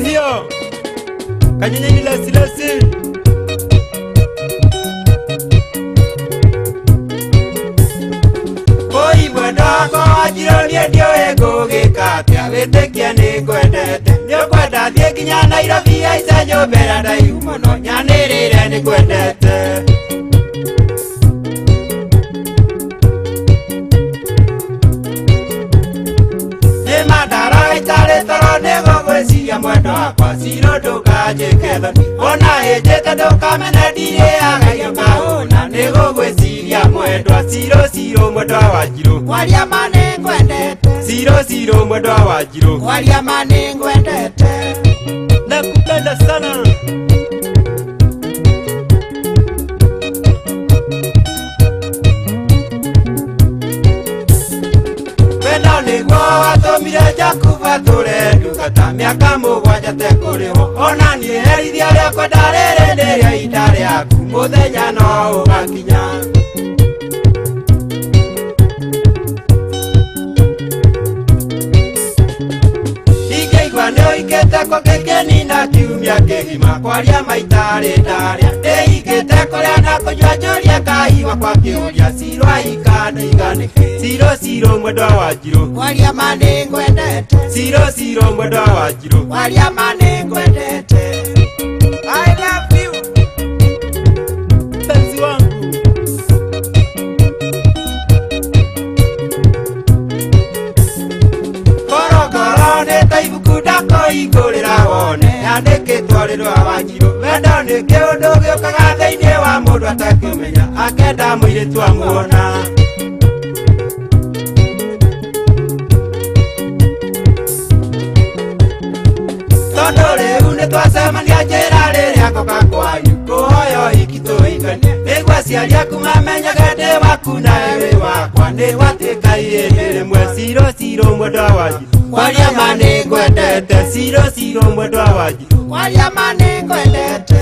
Hiyo kanyenye lasi Oi mwendako ajironie ndio egũgĩkatia wĩtĩkia nĩ ngwendete nĩ kwenda thiĩ nginya Nairobi aice nyũmbĩra ndaihu mũno nyanĩrĩre nĩ kwendete nĩ mandara itarĩ toro nĩ gũgwĩciria mwendo wakwa ciro ndũkanjĩke thoni ona hĩnjĩte ndũkamene ndirĩagaio kahũna nĩ gũgwĩciria mwendwa ciro mwendwa wa Njirũ kwaria ma nĩ ngwendete ciro mwendwa wa Njirũ kwaria ma nĩ ngwendete nakupenda sana wendo nĩguo watũmire Jakuba tũre ndungata mĩaka mũgwanja tekũrĩhwo ona niĩ herithia rĩakwa ndarĩrĩ nĩrĩo ihinda rĩaku mũthenya no ũgakinya ingĩigua nĩ ũingĩte kũ ngĩkĩnina kiumia kĩgima kwaria maitarĩ ndarĩa ndĩingĩte kũrĩa na kũnyua njũria kaigua kwa kĩũria ciro aikana iganĩke ciro mwendwa wa Njirũ kwaria ma nĩ ngwendete ciro mwendwa wa Njirũ kwaria ma nĩ ngwendete I love you mpenzi wangu korokoro nĩ ta ibuku ndakohingũrĩra wone yandĩkĩtwo rĩrwa wa Njirũ wendo nĩ kĩũndũ gĩũkaga thĩinĩ wa mũndũ atakĩmenya akenda mũirĩtu amuona tondũ rĩu nĩ twacemania njĩra rĩrĩa ngoka kwanyu kũhoya ũhiki tũhikanie nĩguo aciari aku mamenyage ndĩ waku nawe wĩ wakwa nĩ gwatuĩka ihĩndĩ rĩmwe ciro mwendwa wa Njirũ kwaria ma nĩ ngwendete ciro mwendwa wa Njirũ kwaria ma nĩ ngwendete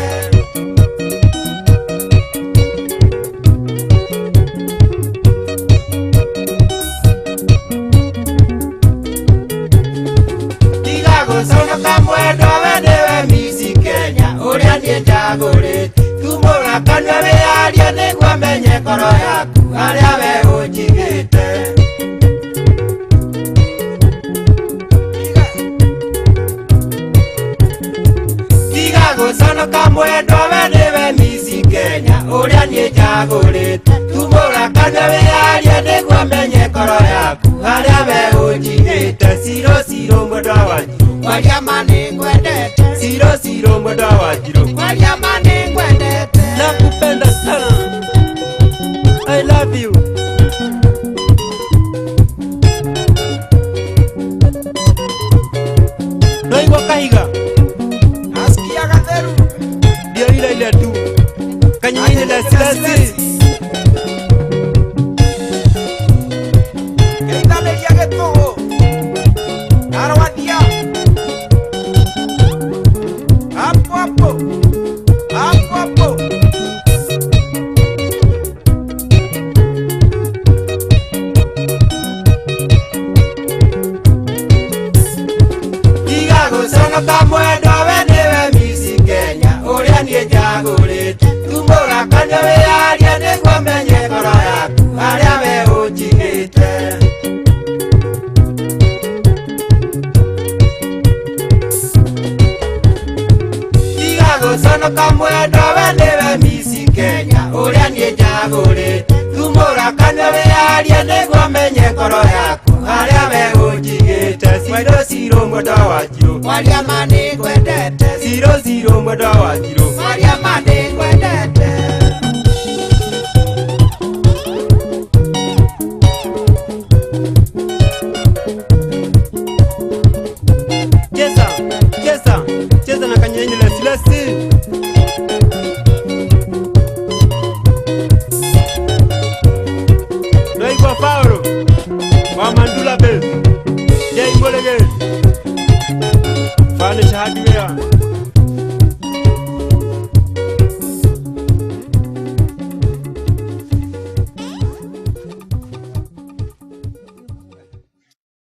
gũconoka mwendwa we nĩwe Miss Kenya ũrĩa niĩ njagũrĩte tumũra kanua wĩyarie nĩguo menye ngoro yaku harĩa we ũnjigĩte tiga gũconoka mwendwa we nĩwe Miss Kenya ũrĩa niĩ njagũrĩte tumũra kanua wĩyarie nĩguo menye ngoro yaku harĩa we ũnjigĩte ciro mwendwa wa Njirũ kwaria ma nĩ ngwendete ciro mwendwa wa Njirũ kwaria ma nĩ ngwendete nakupenda sana I love you Noigua kahiga nasikia gatheru ndio ile tu kanyini lasi geithanĩria gĩtũgũ arwathia hapo tiga gũconoka mwendwa we nĩwe Miss Kenya ũrĩa niĩ njagũrĩte tumũra kanua wĩyarie nĩguo menye ngoro yaku harĩa we ũnjigĩte tiga gũconoka mwendwa we nĩwe Miss Kenya ũrĩa niĩ njagũrĩte tumũra kanua wĩyarie nĩguo menye ngoro yaku harĩa we ũnjigĩte ciro mwendwa wa Njirũ kwaria ma nĩ ngwendete ciro mwendwa wa Njirũ